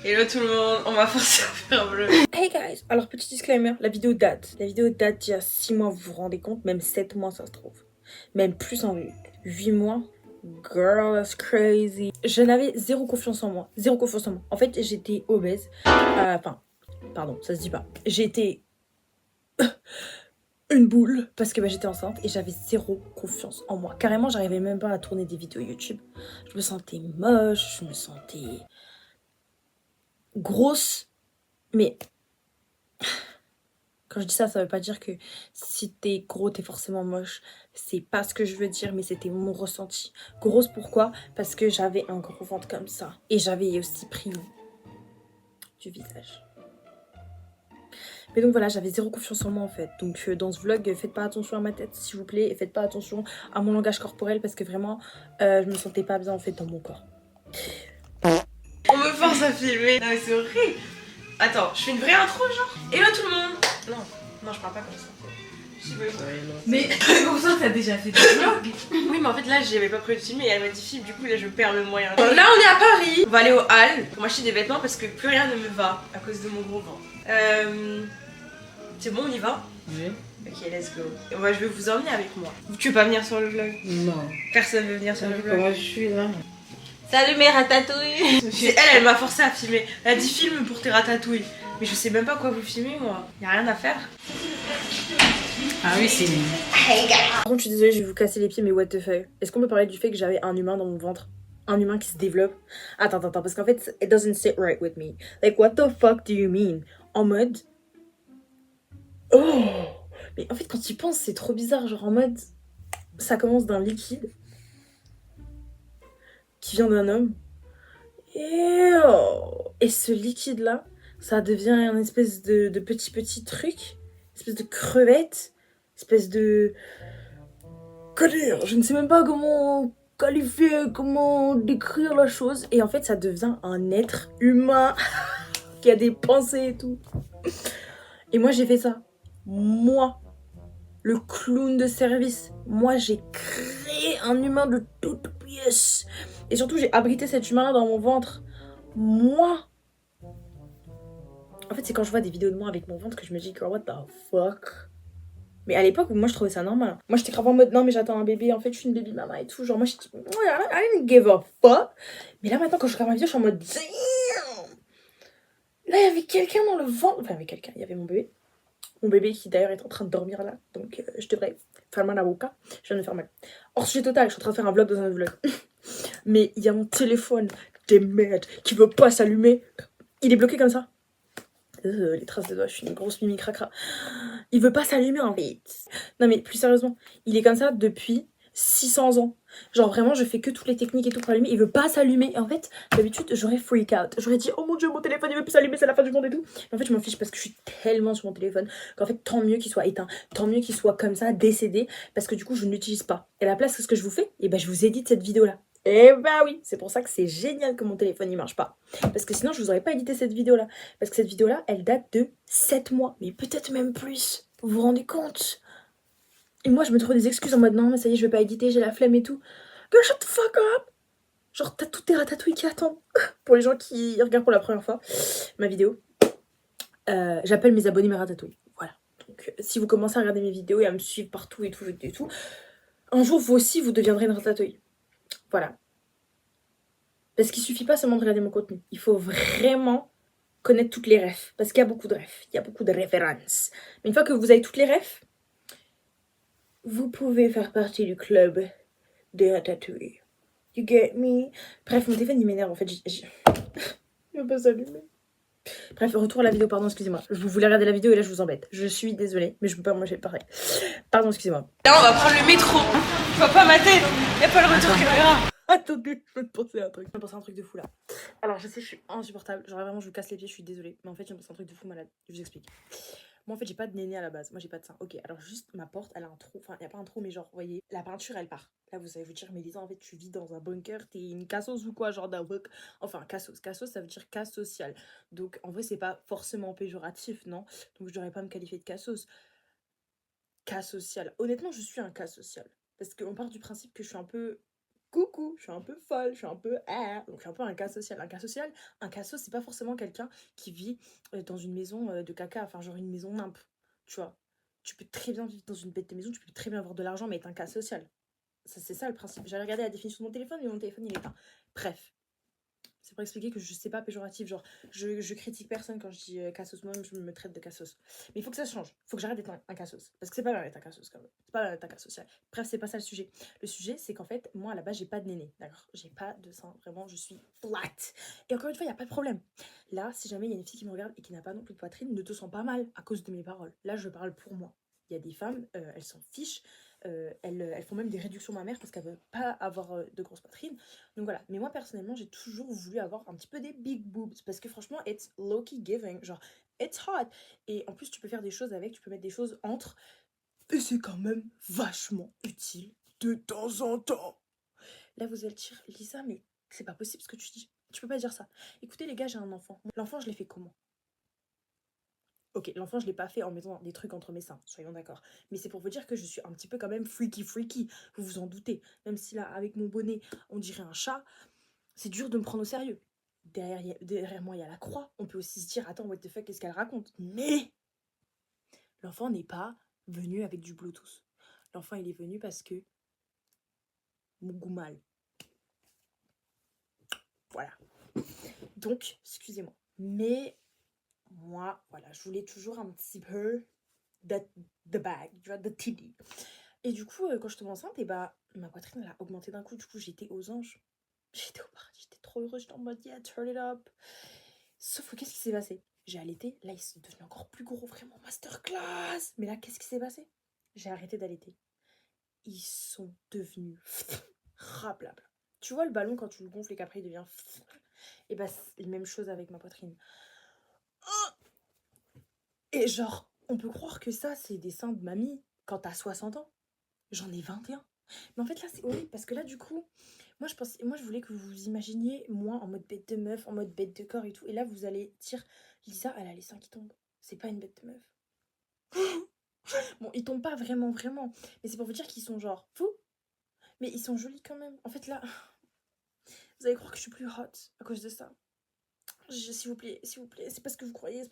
Hello tout le monde, on m'a forcé à faire un vlog. Hey guys, alors petit disclaimer, la vidéo date. La vidéo date d'il y a 6 mois, vous vous rendez compte? Même 7 mois ça se trouve. Même plus en 8 mois. Girl, that's crazy. Je n'avais zéro confiance en moi. Zéro confiance en moi. En fait, j'étais obèse. Enfin, pardon, ça se dit pas. J'étais une boule parce que j'étais enceinte et j'avais zéro confiance en moi. Carrément, j'arrivais même pas à tourner des vidéos YouTube. Je me sentais moche, je me sentais grosse. Mais quand je dis ça, ça veut pas dire que si t'es gros, t'es forcément moche. C'est pas ce que je veux dire, mais c'était mon ressenti. Grosse, pourquoi? Parce que j'avais un gros ventre comme ça. Et j'avais aussi pris du visage. Mais donc voilà, j'avais zéro confiance en moi en fait. Donc dans ce vlog, faites pas attention à ma tête, s'il vous plaît. Et faites pas attention à mon langage corporel parce que vraiment, je me sentais pas bien en fait dans mon corps. On me force à filmer. Non mais c'est horrible. Attends, je fais une vraie intro genre. Hello tout le monde. Non, je parle pas comme ça. Je sais pas. Mais pour ça, t'as déjà fait des vlogs. Oui, mais en fait là, j'avais pas prévu de filmer et elle m'a dit film, du coup là je perds le moyen. Là, on est à Paris. On va aller au Hall pour m'acheter des vêtements parce que plus rien ne me va à cause de mon gros ventre. C'est bon, on y va? Oui. Ok, let's go. Et je vais vous emmener avec moi. Tu veux pas venir sur le vlog? Non. Personne veut venir sur le vlog. Comment je suis là? Salut mes ratatouilles. Elle m'a forcé à filmer. Elle a dit filme pour tes ratatouilles. Mais je sais même pas quoi vous filmer moi. Y'a rien à faire. Ah oui, c'est... Par contre, je suis désolée, je vais vous casser les pieds, mais what the fuck? Est-ce qu'on peut parler du fait que j'avais un humain dans mon ventre? Un humain qui se développe? Attends, parce qu'en fait, it doesn't sit right with me. Like, what the fuck do you mean? En mode... Oh! Mais en fait, quand tu y penses, c'est trop bizarre. Genre en mode... Ça commence d'un liquide qui vient d'un homme. Et ce liquide-là, ça devient un espèce de petit truc. Espèce de crevette. Espèce de... Je ne sais même pas comment qualifier, comment décrire la chose. Et en fait, ça devient un être humain qui a des pensées et tout. Et moi, j'ai fait ça. Moi, le clown de service. Moi, j'ai créé un humain de toutes pièces. Et surtout, j'ai abrité cet humain dans mon ventre. Moi. En fait, c'est quand je vois des vidéos de moi avec mon ventre que je me dis, girl, what the fuck? Mais à l'époque, moi je trouvais ça normal. Moi j'étais grave en mode non, mais j'attends un bébé, en fait je suis une baby mama et tout. Genre, moi j'étais. I didn't give a fuck. Mais là maintenant, quand je regarde ma vidéo, je suis en mode damn! Là, il y avait quelqu'un dans le ventre. Enfin, il y avait quelqu'un, il y avait mon bébé. Mon bébé qui d'ailleurs est en train de dormir là. Donc je devrais faire mal à la boca. Je viens de me faire mal. Hors sujet total, je suis en train de faire un vlog dans un vlog. Mais il y a mon téléphone des merdes qui veut pas s'allumer. Il est bloqué comme ça. Les traces de doigts, je suis une grosse mimi cracra. Il veut pas s'allumer en fait. Non mais plus sérieusement, il est comme ça depuis 600 ans. Genre vraiment, je fais que toutes les techniques et tout pour allumer. Il veut pas s'allumer. Et en fait, d'habitude, j'aurais freak out. J'aurais dit, oh mon dieu, mon téléphone, il veut plus s'allumer, c'est la fin du monde et tout. Mais en fait, je m'en fiche parce que je suis tellement sur mon téléphone qu'en fait, tant mieux qu'il soit éteint. Tant mieux qu'il soit comme ça, décédé. Parce que du coup, je ne l'utilise pas. Et à la place, qu'est-ce que je vous fais? Et ben, je vous édite cette vidéo-là. Et bah oui, c'est pour ça que c'est génial que mon téléphone il marche pas. Parce que sinon, je vous aurais pas édité cette vidéo-là. Parce que cette vidéo-là, elle date de 7 mois. Mais peut-être même plus. Vous vous rendez compte? Et moi, je me trouve des excuses en mode non, mais ça y est, je vais pas éditer, j'ai la flemme et tout. Girl, shut the fuck up! Genre, t'as toutes tes ratatouilles qui attendent. Pour les gens qui regardent pour la première fois ma vidéo, j'appelle mes abonnés mes ratatouilles. Voilà. Donc, si vous commencez à regarder mes vidéos et à me suivre partout et tout, un jour, vous aussi, vous deviendrez une ratatouille. Voilà. Parce qu'il suffit pas seulement de regarder mon contenu. Il faut vraiment connaître toutes les refs. Parce qu'il y a beaucoup de refs. Il y a beaucoup de références. Mais une fois que vous avez toutes les refs, vous pouvez faire partie du club des ratatouilles. You get me? Bref, mon téléphone il m'énerve en fait. Il veut pas s'allumer. Bref, retour à la vidéo, pardon, excusez-moi. Vous voulez regarder la vidéo et là je vous embête. Je suis désolée, mais je peux pas manger pareil. Pardon, excusez-moi. Là, on va prendre le métro. Tu vois pas ma tête. Y'a pas le retour caméra. Attendez, je viens de penser à un truc. Je viens de penser à un truc de fou là. Alors, je sais, je suis insupportable. Genre, vraiment, je vous casse les pieds, je suis désolée. Mais en fait, je viens de penser à un truc de fou malade. Je vous explique. Moi, en fait, j'ai pas de néné à la base. Moi, j'ai pas de sein. Ok, alors juste ma porte, elle a un trou. Enfin, y a pas un trou, mais genre, vous voyez, la peinture, elle part. Là, vous allez vous dire, mais Lisa, en fait, tu vis dans un bunker, t'es une cassos ou quoi? Genre d'un bunker. Enfin, cassos. Cassos, ça veut dire cas social. Donc, en vrai, c'est pas forcément péjoratif, non? Donc, je devrais pas me qualifier de cassos. Cas social. Honnêtement, je suis un cas social. Parce qu'on part du principe que je suis un peu coucou, je suis un peu folle, je suis un peu donc je suis un peu un cas social. Un cas social, c'est pas forcément quelqu'un qui vit dans une maison de caca, enfin genre une maison nimp, tu vois. Tu peux très bien vivre dans une bête de maison, tu peux très bien avoir de l'argent, mais être un cas social. Ça, c'est ça le principe. J'allais regarder la définition de mon téléphone, mais mon téléphone il est éteint. Bref. C'est pour expliquer que je sais pas péjoratif, genre je critique personne quand je dis cassos, moi-même je me traite de cassos. Mais il faut que ça change, il faut que j'arrête d'être un cassos. Parce que c'est pas mal d'être un cassos quand même, c'est pas mal d'être un cas social. Bref, c'est pas ça le sujet. Le sujet c'est qu'en fait, moi à la base j'ai pas de néné, d'accord. J'ai pas de sein, vraiment je suis flat. Et encore une fois, il y a pas de problème. Là, si jamais il y a une fille qui me regarde et qui n'a pas non plus de poitrine, ne te sens pas mal à cause de mes paroles. Là, je parle pour moi. Il y a des femmes, elles s'en fichent. Elles font même des réductions mammaires parce qu'elles veulent pas avoir de grosses poitrines. Donc voilà. Mais moi personnellement, j'ai toujours voulu avoir un petit peu des big boobs parce que franchement, it's low-key giving. Genre, it's hot. Et en plus, tu peux faire des choses avec, tu peux mettre des choses entre. Et c'est quand même vachement utile de temps en temps. Là, vous allez dire, Lisa, mais c'est pas possible ce que tu dis. Tu peux pas dire ça. Écoutez, les gars, j'ai un enfant. L'enfant, je l'ai fait comment? Ok, l'enfant, je l'ai pas fait en mettant des trucs entre mes seins, soyons d'accord. Mais c'est pour vous dire que je suis un petit peu quand même freaky. Vous vous en doutez. Même si là, avec mon bonnet, on dirait un chat, c'est dur de me prendre au sérieux. Derrière moi, il y a la croix. On peut aussi se dire, attends, what the fuck, qu'est-ce qu'elle raconte? Mais l'enfant n'est pas venu avec du Bluetooth. L'enfant, il est venu parce que mon goût mal. Voilà. Donc, excusez-moi. Mais moi, voilà, je voulais toujours un petit peu the bag, tu vois, the titty. Et du coup, quand je tombe enceinte, et bah, ma poitrine, elle a augmenté d'un coup. Du coup, j'étais aux anges. J'étais au paradis, j'étais trop heureuse. J'étais en mode, yeah, turn it up. Sauf que qu'est-ce qui s'est passé? J'ai allaité. Là, ils sont devenus encore plus gros, vraiment, masterclass. Mais là, qu'est-ce qui s'est passé? J'ai arrêté d'allaiter. Ils sont devenus rablabla. Tu vois le ballon, quand tu le gonfles et qu'après, il devient... Et bah, c'est la même chose avec ma poitrine. Et genre, on peut croire que ça, c'est des seins de mamie quand t'as 60 ans. J'en ai 21. Mais en fait, là, c'est horrible parce que là, du coup, moi, je voulais que vous vous imaginiez, moi, en mode bête de meuf, en mode bête de corps et tout. Et là, vous allez dire, Lisa, elle a les seins qui tombent. C'est pas une bête de meuf. Bon, ils tombent pas vraiment. Mais c'est pour vous dire qu'ils sont genre fous. Mais ils sont jolis quand même. En fait, là, vous allez croire que je suis plus hot à cause de ça. S'il vous plaît, c'est pas ce que vous croyez,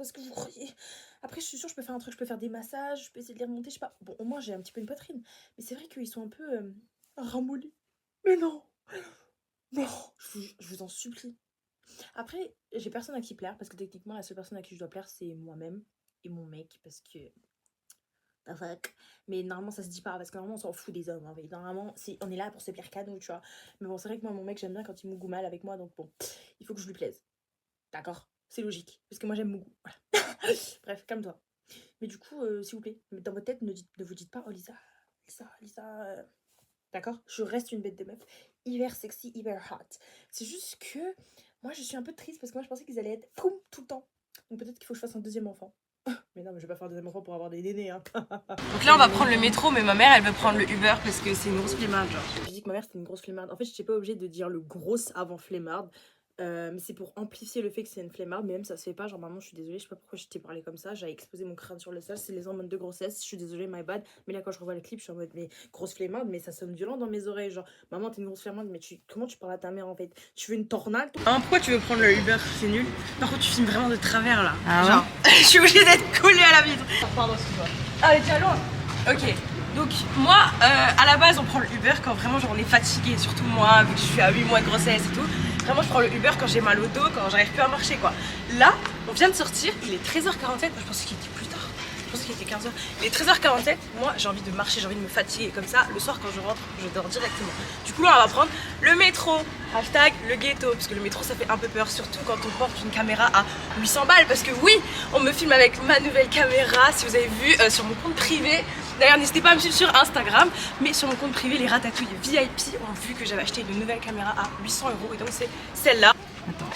Après, je suis sûre, je peux faire un truc, je peux faire des massages, je peux essayer de les remonter, je sais pas. Bon, au moins, j'ai un petit peu une poitrine. Mais c'est vrai qu'ils sont un peu ramollis. Mais non, je vous en supplie. Après, j'ai personne à qui plaire, parce que techniquement, la seule personne à qui je dois plaire, c'est moi-même et mon mec, parce que... Mais normalement, ça se dit pas, parce que normalement, on s'en fout des hommes. En fait. Normalement, on est là pour se plaire qu'à nous, tu vois. Mais bon, c'est vrai que moi, mon mec, j'aime bien quand il me goûte mal avec moi, donc bon, il faut que je lui plaise. D'accord, c'est logique, parce que moi j'aime mon goût. Voilà. Bref, calme-toi. Mais du coup, s'il vous plaît, dans votre tête, ne vous dites pas, oh Lisa. D'accord, je reste une bête de meuf, hyper sexy, hyper hot. C'est juste que moi je suis un peu triste parce que moi je pensais qu'ils allaient être poum tout le temps. Donc peut-être qu'il faut que je fasse un deuxième enfant. Mais non, mais je vais pas faire un deuxième enfant pour avoir des nénés. Hein. Donc là, on va prendre le métro, mais ma mère, elle veut prendre le Uber parce que c'est une grosse flemmarde. Genre. J'ai dit que ma mère c'était une grosse flemmarde. En fait, je n'étais pas obligée de dire le grosse avant flemmarde. Mais c'est pour amplifier le fait que c'est une flemmarde, mais même ça se fait pas. Genre, maman, je suis désolée, je sais pas pourquoi je t'ai parlé comme ça. J'avais exposé mon crâne sur le sol, c'est les hormones de grossesse. Je suis désolée, my bad. Mais là, quand je revois le clip, je suis en mode, mais grosse flemmarde, mais ça sonne violent dans mes oreilles. Genre, maman, t'es une grosse flemmarde, mais comment tu parles à ta mère en fait? Tu veux une tornade? Pourquoi tu veux prendre le Uber? C'est nul. Par contre, tu filmes vraiment de travers là. Ah genre, je suis obligée d'être collée à la vitre. Pardon, excuse-moi. Ah, elle est déjà loin. Ok. Donc moi, à la base, on prend le Uber quand vraiment genre, on est fatigué, surtout moi, vu que je suis à 8 mois de grossesse et tout. Vraiment, je prends le Uber quand j'ai mal au dos, quand j'arrive plus à marcher quoi. Là, on vient de sortir, il est 13h47, je pensais qu'il était plus tard. Je pensais qu'il était 15h. Il est 13h47, moi j'ai envie de marcher, j'ai envie de me fatiguer. Comme ça, le soir quand je rentre, je dors directement. Du coup là, on va prendre le métro. Hashtag le ghetto, parce que le métro ça fait un peu peur, surtout quand on porte une caméra à 800 balles. Parce que oui, on me filme avec ma nouvelle caméra, si vous avez vu sur mon compte privé. D'ailleurs, n'hésitez pas à me suivre sur Instagram, mais sur mon compte privé, les ratatouilles VIP ont vu que j'avais acheté une nouvelle caméra à 800 € et donc c'est celle-là. Attends,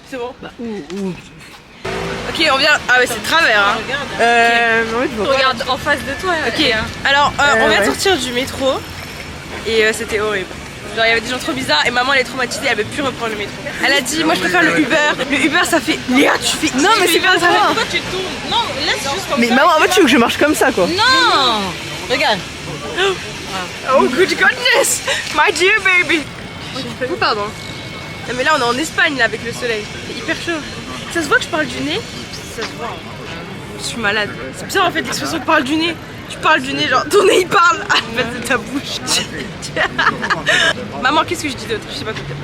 c'est bon? Bah, Ok, on vient. Ah ouais, c'est travers. Hein. Regarde en face de toi. Ok, alors on vient de sortir du métro et c'était horrible. Genre il y avait des gens trop bizarres et maman elle est traumatisée, elle veut plus reprendre le métro. Elle a dit moi je préfère le Uber. Le Uber ça fait. Léa tu fais. Non mais c'est pas ça. Pourquoi tu tournes? Non, laisse juste comme Mais ça. maman, en fait, tu veux que je marche comme ça quoi? Non. Regarde. Oh good goodness, my dear baby. Oh, pardon. Non mais là on est en Espagne là avec le soleil, c'est hyper chaud. Ça se voit que je parle du nez? Ça se voit. Je suis malade. C'est bizarre en fait l'expression que parle du nez. Tu parles du nez, genre ton nez il parle à la place de ta bouche. Maman, qu'est-ce que je dis d'autre? Je sais pas quoi dire.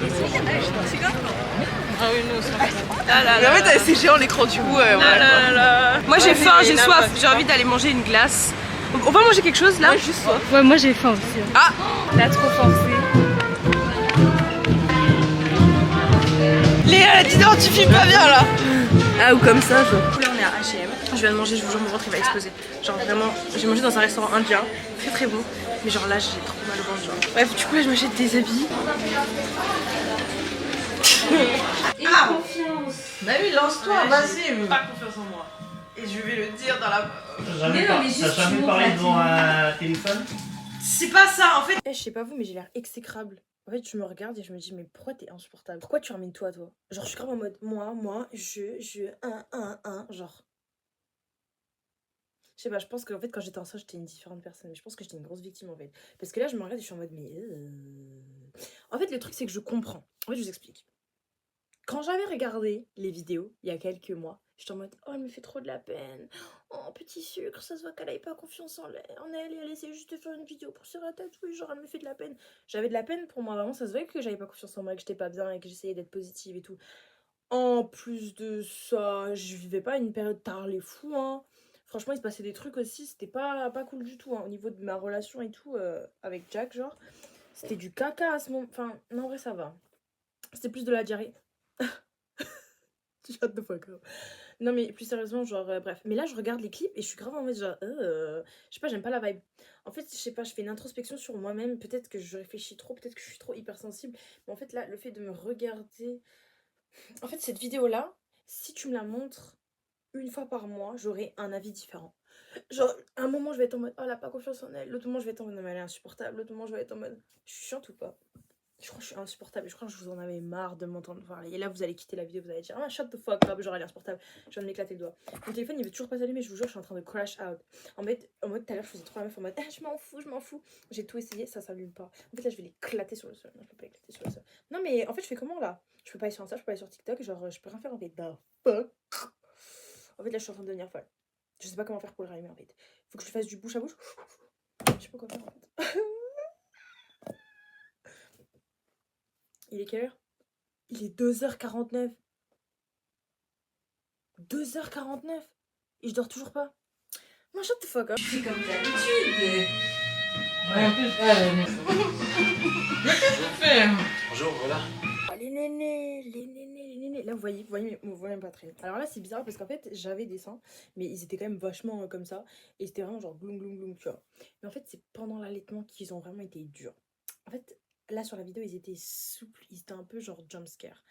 Ah oui, nous aussi. Ah là Mais en là. fait, c'est géant l'écran du coup. Ah Voilà. là là là. Moi j'ai faim, j'ai soif, j'ai envie d'aller manger une glace. On va manger quelque chose là? Juste soif. Ouais, moi j'ai faim aussi. Ah! Là, trop forcé. Léa, dis donc, tu filmes pas bien là. Ah, ou comme ça, genre. Du coup, là on est à H&M. Je viens de manger, je vous jure mon ventre il va exploser. Genre vraiment, j'ai mangé dans un restaurant indien, très très bon. Mais genre là j'ai trop mal au ventre genre. Bref, du coup là je m'achète des habits. Ah! Bah oui, lance-toi, vas-y. Pas confiance en moi. Et je vais le dire dans la... T'as jamais parlé devant un téléphone? C'est pas ça en fait. Eh, je sais pas vous, mais j'ai l'air exécrable. En fait, je me regarde et je me dis, mais pourquoi t'es insupportable? Pourquoi tu ramènes toi, toi? Genre, je suis grave en mode, moi, genre. Je sais pas, je pense qu'en fait, quand j'étais enceinte, j'étais une différente personne. Mais je pense que j'étais une grosse victime, en fait. Parce que là, je me regarde et je suis en mode, mais... En fait, le truc, c'est que je comprends. En fait, je vous explique. Quand j'avais regardé les vidéos, il y a quelques mois, j'étais en mode, oh, elle me fait trop de la peine. Oh, petit sucre, ça se voit qu'elle n'avait pas confiance en elle et elle essaie juste de faire une vidéo pour se ratatouiller, genre, elle me fait de la peine. J'avais de la peine pour moi, vraiment, ça se voyait que j'avais pas confiance en moi, que j'étais pas bien et que j'essayais d'être positive et tout. En plus de ça, je vivais pas une période tard les fous, hein. Franchement, il se passait des trucs aussi, c'était pas cool du tout, hein, au niveau de ma relation et tout, avec Jack, genre. C'était du caca à ce moment. Enfin, non, en vrai, ça va. C'était plus de la diarrhée. Shut the fuck up. Non, mais plus sérieusement, genre, bref. Mais là, je regarde les clips et je suis grave en mode, genre, je sais pas, j'aime pas la vibe. En fait, je sais pas, je fais une introspection sur moi-même. Peut-être que je réfléchis trop, peut-être que je suis trop hypersensible. Mais en fait, là, le fait de me regarder. En fait, cette vidéo-là, si tu me la montres une fois par mois, j'aurai un avis différent. Genre, un moment, je vais être en mode, oh, elle a pas confiance en elle. L'autre moment, je vais être en mode, non, mais elle est insupportable. L'autre moment, je vais être en mode, je suis chiante ou pas? Je crois que je suis insupportable. Je crois que je vous en avais marre de m'entendre parler. Et là, vous allez quitter la vidéo, vous allez dire, ah, shut the fuck up, genre, elle est insupportable. Je viens de m'éclater le doigt. Mon téléphone, il veut toujours pas s'allumer, je vous jure, je suis en train de crash out. En mode, tout à l'heure, je faisais trop la meuf en mode, ah, je m'en fous. J'ai tout essayé, ça s'allume pas. En fait, là, je vais l'éclater sur le sol. Non, je peux pas éclater sur le sol. Non, mais en fait, je fais comment là? Je peux pas aller sur Insta, je peux pas aller sur TikTok, genre, je peux rien faire en fait. The fuck. En fait, là, je suis en train de devenir folle. Je sais pas comment faire pour le rallumer en fait. Faut que je fasse du bouche à bouche. Je sais pas quoi faire en fait. Il est quelle heure? Il est 2h49. 2h49. Et je dors toujours pas. Non, shut the fuck up. C'est comme d'habitude. Bonjour, voilà. Oh, les nénés. Là, vous voyez ma poitrine. Alors là, c'est bizarre parce qu'en fait, j'avais des seins, mais ils étaient quand même vachement comme ça. Et c'était vraiment genre gloum gloum gloum, tu vois. Mais en fait, c'est pendant l'allaitement qu'ils ont vraiment été durs. En fait, là, sur la vidéo, ils étaient souples. Ils étaient un peu genre jumpscare.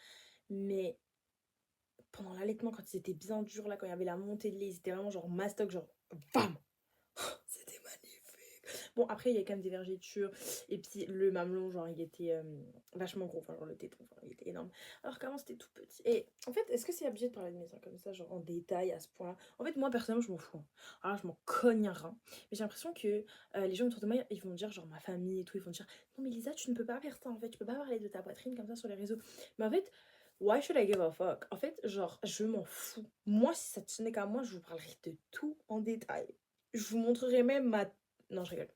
Mais pendant l'allaitement, quand ils étaient bien durs, là, quand il y avait la montée de lait, ils étaient vraiment genre mastoc, genre bam. C'était magnifique. Bon, après, il y a quand même des vergetures. Et puis, le mamelon, genre, il était vachement gros. Enfin, genre, le téton, enfin, il était énorme. Alors qu'avant, c'était tout petit. Et en fait, est-ce que c'est obligé de parler de mes seins comme ça, genre en détail, à ce point-là? En fait, moi, personnellement, je m'en fous, hein. Alors, je m'en cogne un rein. Mais j'ai l'impression que les gens autour de moi, ils vont me dire, genre, ma famille et tout, ils vont me dire, non, mais Lisa, tu ne peux pas faire ça, en fait. Tu peux pas parler de ta poitrine comme ça sur les réseaux. Mais en fait, why should I give a fuck? En fait, genre, je m'en fous. Moi, si ça tenait qu'à moi, je vous parlerai de tout en détail. Je vous montrerai même ma... Non, je rigole.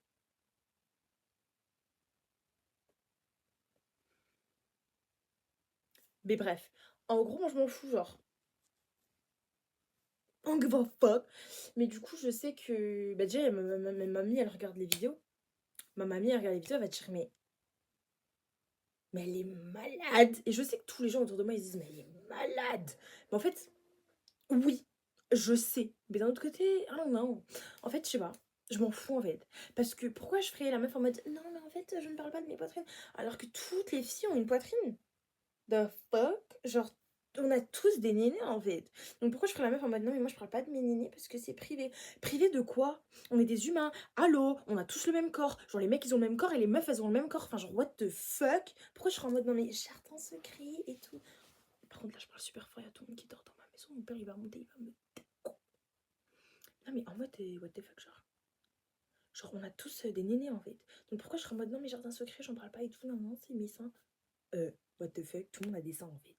Mais bref, en gros, moi, je m'en fous, genre. On give a fuck. Mais du coup, je sais que... Bah déjà, ma mamie, elle regarde les vidéos. Ma mamie, elle regarde les vidéos, elle va dire, mais elle est malade. Et je sais que tous les gens autour de moi, ils disent, mais elle est malade. Mais en fait, oui, je sais. Mais d'un autre côté, ah non. En fait, je sais pas. Je m'en fous en fait. Parce que pourquoi je ferais la meuf en mode, non, mais en fait, je ne parle pas de mes poitrines. Alors que toutes les filles ont une poitrine. The fuck? Genre, on a tous des nénés en fait. Donc pourquoi je ferais la meuf en mode non, mais moi je parle pas de mes nénés parce que c'est privé. Privé de quoi? On est des humains. Allô? On a tous le même corps. Genre, les mecs ils ont le même corps et les meufs elles ont le même corps. Enfin, genre, what the fuck? Pourquoi je serais en mode non, mais jardin secret et tout? Par contre, là, je parle super fort. Il y a tout le monde qui dort dans ma maison. Mon père il va remonter, il va me découper. Non, mais en mode, what the fuck, genre. Genre, on a tous des nénés en fait. Donc pourquoi je serais en mode non, mais jardin secret, j'en parle pas et tout. Non, non, c'est mes seins. what the fuck, tout le monde a des seins en fait.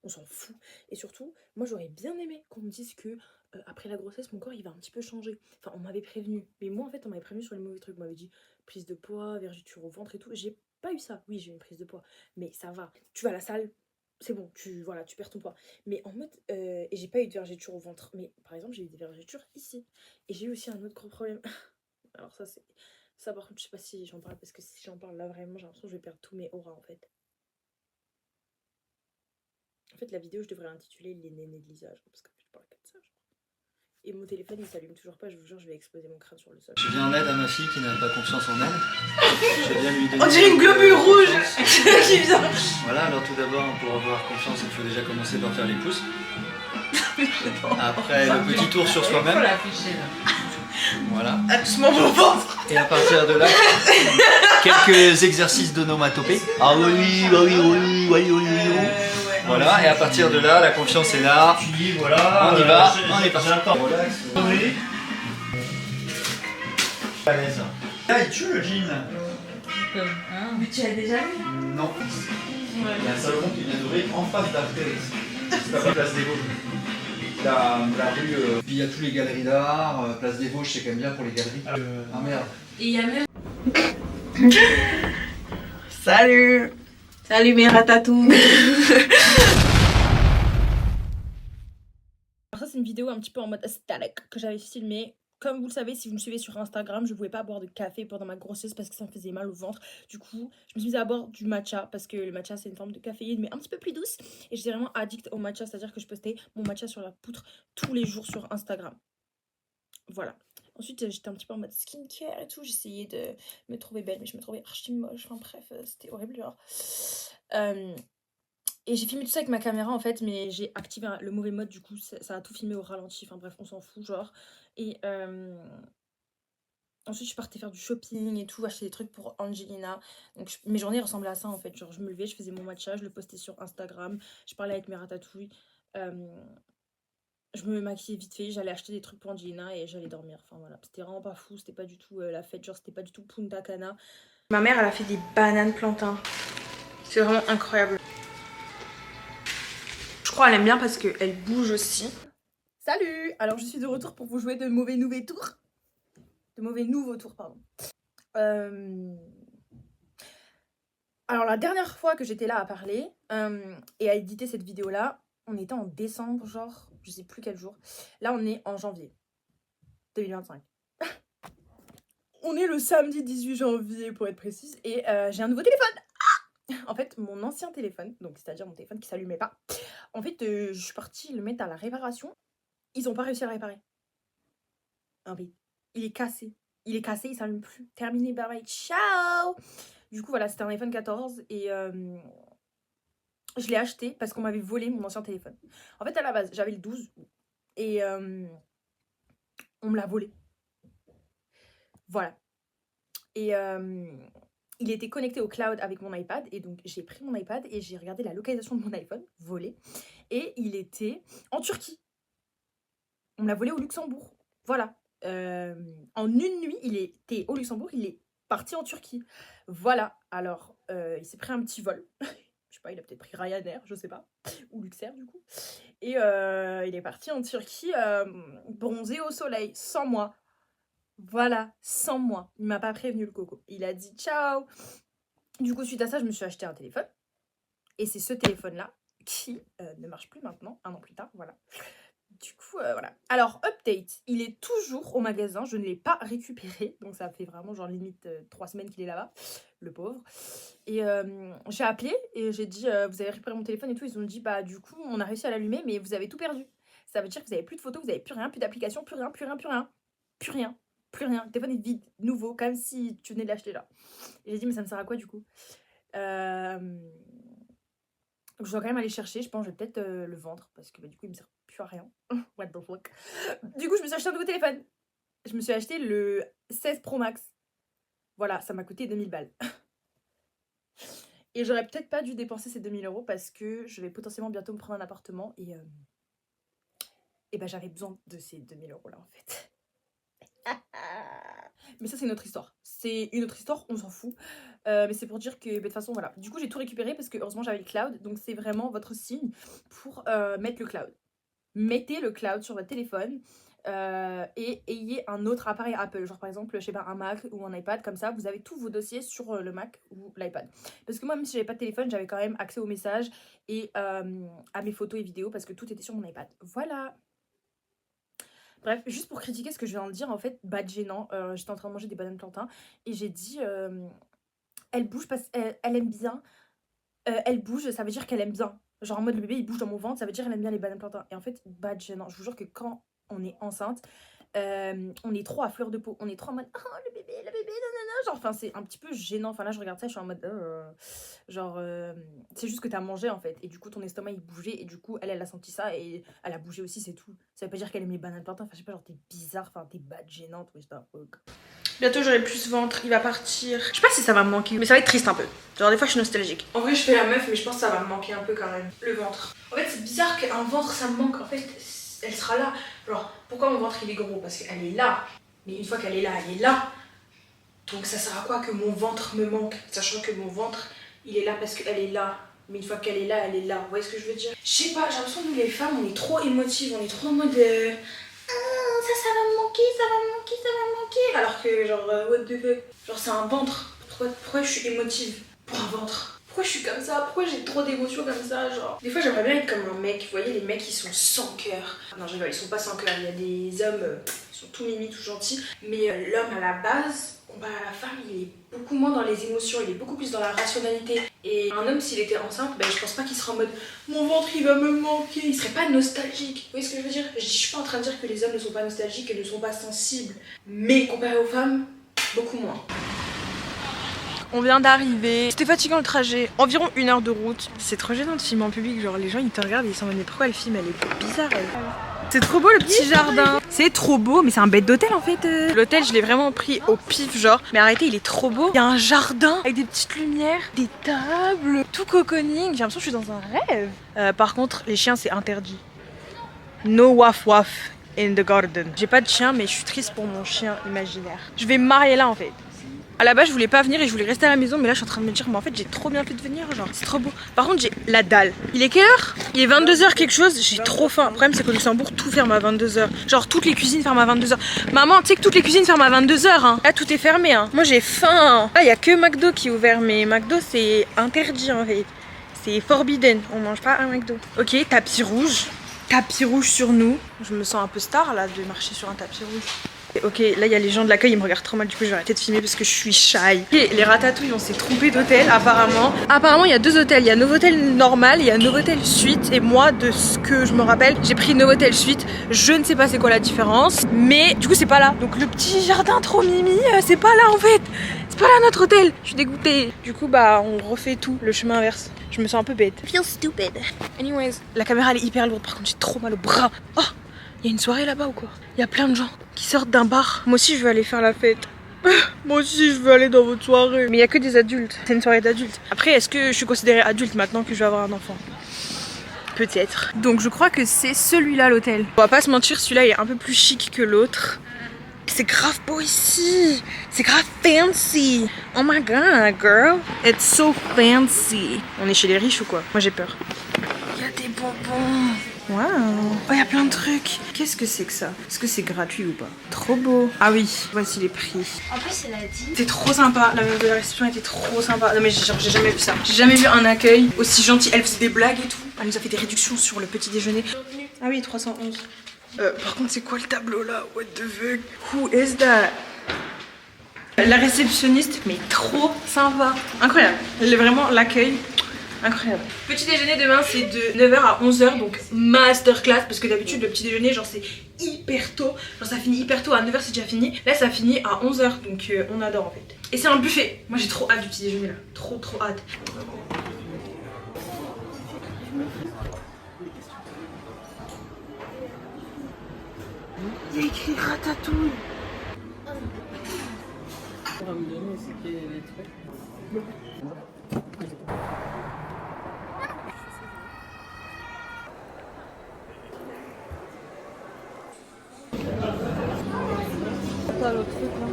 On s'en fout. Et surtout, moi j'aurais bien aimé qu'on me dise que après la grossesse, mon corps il va un petit peu changer. Enfin, on m'avait prévenu. Mais moi en fait, on m'avait prévenu sur les mauvais trucs. On m'avait dit prise de poids, vergeture au ventre et tout. J'ai pas eu ça. Oui, j'ai eu une prise de poids. Mais ça va. Tu vas à la salle, c'est bon, tu perds ton poids. Mais en mode, et j'ai pas eu de vergeture au ventre. Mais par exemple, j'ai eu des vergetures ici. Et j'ai eu aussi un autre gros problème. Alors ça, c'est... Ça par contre, je sais pas si j'en parle parce que si j'en parle là vraiment, j'ai l'impression que je vais perdre tous mes auras en fait. En fait, la vidéo, je devrais l'intituler Les nénés de Lisa, genre, parce que je parle que de ça, genre. Et mon téléphone, il s'allume toujours pas, je vous jure, je vais exploser mon crâne sur le sol. Je viens en aide à ma fille qui n'a pas confiance en elle. Je viens lui donner. On dirait une globule rouge qui vient. Voilà, alors tout d'abord, pour avoir confiance, il faut déjà commencer par faire les pouces. Après, le petit tour sur soi-même. Voilà. Doucement mon ventre. Et à partir de là, quelques exercices d'onomatopée. Ah oui, oui, oui, oui, oui, oui, oui. Voilà, et à partir de là, la confiance est là. Tu dis voilà, On y va, on est parti. J'attends. Relax. Oui. À l'aise. Ah, il tue le jean. Mais tu l'as déjà vu? Non. Il y a un salon qui vient d'ouvrir en face d'Artérix. C'est pas la place des Vosges. La rue. Puis il y a tous les galeries d'art. Place des Vosges, c'est quand même bien pour les galeries. Ah merde. Et il y a même. Salut. Salut mes ratatouilles. Alors ça, c'est une vidéo un petit peu en mode aesthetic que j'avais filmée. Comme vous le savez, si vous me suivez sur Instagram, je ne pouvais pas boire de café pendant ma grossesse parce que ça me faisait mal au ventre. Du coup, je me suis mise à boire du matcha parce que le matcha, c'est une forme de caféine, mais un petit peu plus douce. Et j'étais vraiment addict au matcha, c'est-à-dire que je postais mon matcha sur la poutre tous les jours sur Instagram. Voilà. Ensuite, j'étais un petit peu en mode skincare et tout. J'essayais de me trouver belle, mais je me trouvais archi moche. Enfin bref, c'était horrible, genre. Et j'ai filmé tout ça avec ma caméra en fait, mais j'ai activé le mauvais mode, du coup ça a tout filmé au ralenti, enfin bref, on s'en fout genre. Et ensuite je partais faire du shopping et tout, acheter des trucs pour Angelina. Donc mes journées ressemblaient à ça en fait, genre je me levais, je faisais mon matcha, je le postais sur Instagram, je parlais avec mes ratatouilles, je me maquillais vite fait, j'allais acheter des trucs pour Angelina et j'allais dormir. Enfin voilà, c'était vraiment pas fou, c'était pas du tout la fête, genre c'était pas du tout Punta Cana. Ma mère, elle a fait des bananes plantains. C'est vraiment incroyable. Je crois qu'elle aime bien parce qu'elle bouge aussi. Salut! Alors je suis de retour pour vous jouer de mauvais nouveaux tours. De mauvais nouveaux tours, pardon. Alors la dernière fois que j'étais là à parler et à éditer cette vidéo-là, on était en décembre, genre, je sais plus quel jour. Là, on est en janvier 2025. On est le samedi 18 janvier pour être précise et j'ai un nouveau téléphone. En fait, mon ancien téléphone, donc c'est-à-dire mon téléphone qui s'allumait pas, en fait, je suis partie le mettre à la réparation. Ils ont pas réussi à le réparer. Ah oui, il est cassé. Il est cassé, il s'allume plus. Terminé, bye bye, ciao. Du coup, voilà, c'était un iPhone 14 et je l'ai acheté parce qu'on m'avait volé mon ancien téléphone. En fait, à la base, j'avais le 12 et on me l'a volé. Voilà. Et il était connecté au cloud avec mon iPad et donc j'ai pris mon iPad et j'ai regardé la localisation de mon iPhone volé et il était en Turquie. On me l'a volé au Luxembourg. Voilà. En une nuit, il était au Luxembourg, il est parti en Turquie. Voilà. Alors, il s'est pris un petit vol. Je sais pas, il a peut-être pris Ryanair, je sais pas. Ou Luxair, du coup. Et il est parti en Turquie bronzé au soleil, sans moi. Voilà, sans moi. Il m'a pas prévenu, le coco. Il a dit ciao. Du coup, suite à ça, je me suis acheté un téléphone. Et c'est ce téléphone-là qui ne marche plus maintenant, 1 an plus tard, voilà. Du coup, voilà. Alors, update, il est toujours au magasin, je ne l'ai pas récupéré. Donc ça fait vraiment genre limite 3 semaines qu'il est là-bas, le pauvre. Et j'ai appelé et j'ai dit, vous avez récupéré mon téléphone et tout. Ils ont dit, bah du coup, on a réussi à l'allumer, mais vous avez tout perdu. Ça veut dire que vous n'avez plus de photos, vous n'avez plus rien, plus d'application, plus rien, plus rien, plus rien. Plus rien, plus rien. Le téléphone est vide, nouveau, comme si tu venais de l'acheter là. Et j'ai dit, mais ça me sert à quoi du coup? Je dois quand même aller chercher, je pense que je vais peut-être le vendre parce que bah, du coup il me sert plus à rien. What the fuck. Du coup je me suis acheté un nouveau téléphone. Je me suis acheté le 16 Pro Max. Voilà, ça m'a coûté 2000 balles. Et j'aurais peut-être pas dû dépenser ces 2000 € parce que je vais potentiellement bientôt me prendre un appartement et bah j'avais besoin de ces 2000 € là en fait. Mais ça c'est une autre histoire. C'est une autre histoire, on s'en fout. Mais c'est pour dire que, de toute façon, voilà. Du coup, j'ai tout récupéré parce que, heureusement, j'avais le cloud. Donc, c'est vraiment votre signe pour mettre le cloud. Mettez le cloud sur votre téléphone et ayez un autre appareil Apple. Genre, par exemple, je sais pas, un Mac ou un iPad. Comme ça, vous avez tous vos dossiers sur le Mac ou l'iPad. Parce que moi, même si j'avais pas de téléphone, j'avais quand même accès aux messages et à mes photos et vidéos parce que tout était sur mon iPad. Voilà. Bref, juste pour critiquer ce que je viens de dire, en fait, bad gênant. J'étais en train de manger des bananes plantains et j'ai dit elle bouge parce qu'elle aime bien. Elle bouge, ça veut dire qu'elle aime bien. Genre en mode le bébé il bouge dans mon ventre, ça veut dire qu'elle aime bien les bananes plantains. Et en fait, bad gênant. Je vous jure que quand on est enceinte, on est trop à fleur de peau. On est trop en mode oh le bébé, nanana. Genre, enfin, c'est un petit peu gênant. Enfin, là, je regarde ça, je suis en mode genre, c'est juste que t'as mangé en fait. Et du coup, ton estomac il bougeait. Et du coup, elle a senti ça et elle a bougé aussi, c'est tout. Ça veut pas dire qu'elle aime les bananes plantains. Enfin, je sais pas, genre, t'es bizarre, enfin, t'es bad gênante. Ouais, Bientôt j'aurai plus ventre, il va partir. Je sais pas si ça va me manquer, mais ça va être triste un peu. Genre des fois je suis nostalgique. En vrai je fais la meuf mais je pense que ça va me manquer un peu quand même. Le ventre. En fait c'est bizarre qu'un ventre ça me manque. En fait elle sera là. Genre pourquoi mon ventre il est gros? Parce qu'elle est là. Mais une fois qu'elle est là, elle est là. Donc ça sert à quoi que mon ventre me manque? Sachant que mon ventre il est là parce qu'elle est là. Mais une fois qu'elle est là, elle est là. Vous voyez ce que je veux dire? Je sais pas, j'ai l'impression que nous les femmes on est trop émotives. On est trop en mode ça va me manquer, ça va me manquer, ça va me manquer. Alors que genre what the fuck. Genre c'est un ventre. Pourquoi je suis émotive pour un ventre? Pourquoi je suis comme ça? Pourquoi j'ai trop d'émotions comme ça? Genre des fois j'aimerais bien être comme un mec. Vous voyez les mecs ils sont sans cœur. Non je rigole, ils sont pas sans cœur. Il y a des hommes, ils sont tout mimi, tout gentils. Mais l'homme à la base, comparé à la femme, il est beaucoup moins dans les émotions, il est beaucoup plus dans la rationalité. Et un homme s'il était enceinte, ben, je pense pas qu'il serait en mode mon ventre il va me manquer. Il serait pas nostalgique. Vous voyez ce que je veux dire? Je suis pas en train de dire que les hommes ne sont pas nostalgiques et ne sont pas sensibles. Mais comparé aux femmes, beaucoup moins. On vient d'arriver. C'était fatigant le trajet. Environ 1 heure de route. C'est trop gênant de filmer en public. Genre les gens ils te regardent et ils s'en disent mais pourquoi elle filme? Elle est bizarre elle. C'est trop beau le petit jardin. C'est trop beau, mais c'est un bête d'hôtel en fait. L'hôtel je l'ai vraiment pris au pif genre. Mais arrêtez, il est trop beau. Il y a un jardin avec des petites lumières, des tables, tout cocooning. J'ai l'impression que je suis dans un rêve. Par contre les chiens c'est interdit. No waf waf in the garden. J'ai pas de chien mais je suis triste pour mon chien imaginaire. Je vais me marier là en fait. À la base je voulais pas venir et je voulais rester à la maison mais là je suis en train de me dire mais en fait j'ai trop bien fait de venir genre c'est trop beau. Par contre j'ai la dalle. Il est quelle heure? Il est 22h quelque chose, j'ai trop faim. Le problème c'est qu'au Luxembourg tout ferme à 22h. Genre toutes les cuisines ferment à 22h. Maman tu sais que toutes les cuisines ferment à 22h hein. Là tout est fermé hein. Moi j'ai faim. Ah il y a que McDo qui est ouvert mais McDo c'est interdit en fait. C'est forbidden, on mange pas à McDo. Ok tapis rouge. Tapis rouge sur nous. Je me sens un peu star là de marcher sur un tapis rouge. Ok, là il y a les gens de l'accueil, ils me regardent trop mal, du coup je vais arrêter de filmer parce que je suis shy. Ok, les ratatouilles, on s'est trompé d'hôtel apparemment. Apparemment il y a 2 hôtels, il y a Novotel normal, il y a Novotel Suite. Et moi de ce que je me rappelle, j'ai pris Novotel Suite. Je ne sais pas c'est quoi la différence, mais du coup c'est pas là. Donc le petit jardin trop mimi, c'est pas là en fait. C'est pas là notre hôtel, je suis dégoûtée. Du coup bah on refait tout, le chemin inverse. Je me sens un peu bête. I feel stupid. Anyways, la caméra elle est hyper lourde, par contre j'ai trop mal au bras. Oh, il y a une soirée là-bas ou quoi? Il y a plein de gens qui sortent d'un bar. Moi aussi je veux aller faire la fête. Moi aussi je veux aller dans votre soirée. Mais il y a que des adultes. C'est une soirée d'adultes. Après est-ce que je suis considérée adulte maintenant que je vais avoir un enfant? Peut-être. Donc je crois que c'est celui-là l'hôtel. On va pas se mentir, celui-là il est un peu plus chic que l'autre. C'est grave beau ici. C'est grave fancy. Oh my god girl. It's so fancy. On est chez les riches ou quoi? Moi j'ai peur. Il y a des bonbons. Waouh. Oh, il y a plein de trucs. Qu'est-ce que c'est que ça? Est-ce que c'est gratuit ou pas? Trop beau. Ah oui, voici les prix. En plus, elle a dit. C'était trop sympa. La meuf de la réception était trop sympa. Non mais genre j'ai jamais vu ça. J'ai jamais vu un accueil aussi gentil. Elle faisait des blagues et tout. Elle nous a fait des réductions sur le petit déjeuner. Ah oui, 311. Par contre, c'est quoi le tableau là? What the fuck? Who is that? La réceptionniste, mais trop sympa. Incroyable. Vraiment l'accueil. Incroyable. Petit déjeuner demain c'est de 9h à 11h donc masterclass parce que d'habitude le petit déjeuner genre c'est hyper tôt. Genre ça finit hyper tôt, à 9h c'est déjà fini. Là ça finit à 11h donc on adore en fait. Et c'est un buffet. Moi j'ai trop hâte du petit déjeuner là. Trop hâte. Il y a écrit ratatouille. On va me donner ce qui est les trucs. Pas le truc là.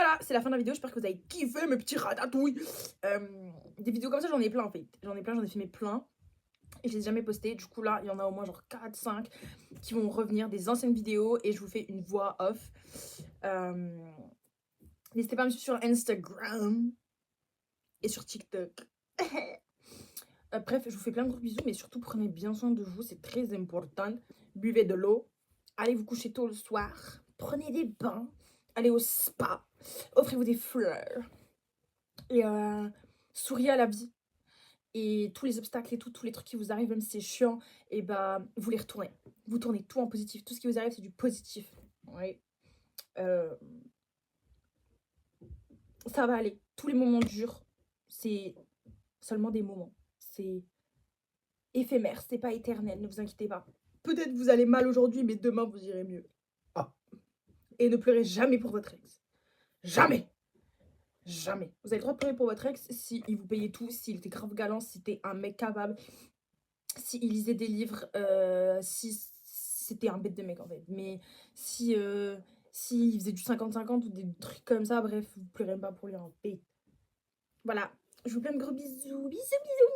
voilà, c'est la fin de la vidéo. J'espère que vous avez kiffé mes petits ratatouilles. Des vidéos comme ça, j'en ai plein en fait. J'en ai filmé plein. Et je les ai jamais postés. Du coup, là, il y en a au moins genre 4-5 qui vont revenir, des anciennes vidéos. Et je vous fais une voix off. N'hésitez pas à me suivre sur Instagram et sur TikTok. Bref, je vous fais plein de gros bisous. Mais surtout, prenez bien soin de vous. C'est très important. Buvez de l'eau. Allez vous coucher tôt le soir. Prenez des bains. Allez au spa. Offrez-vous des fleurs. Et souriez à la vie. Et tous les obstacles et tout, tous les trucs qui vous arrivent, même si c'est chiant, et bah vous les retournez. Vous tournez tout en positif. Tout ce qui vous arrive, c'est du positif. Ouais. Ça va aller. Tous les moments durs, c'est seulement des moments. C'est éphémère, c'est pas éternel, ne vous inquiétez pas. Peut-être vous allez mal aujourd'hui, mais demain vous irez mieux. Ah. Et ne pleurez jamais pour votre ex. Jamais. Jamais. Vous avez le droit de pleurer pour votre ex si il vous payait tout, s'il était grave galant, si c'était un mec capable, s'il lisait des livres, si c'était un bête de mec en fait. Mais si il faisait du 50-50 ou des trucs comme ça, bref, vous pleurez pas pour lui en paix. Voilà. Je vous fais un gros bisou. Bisous, bisous.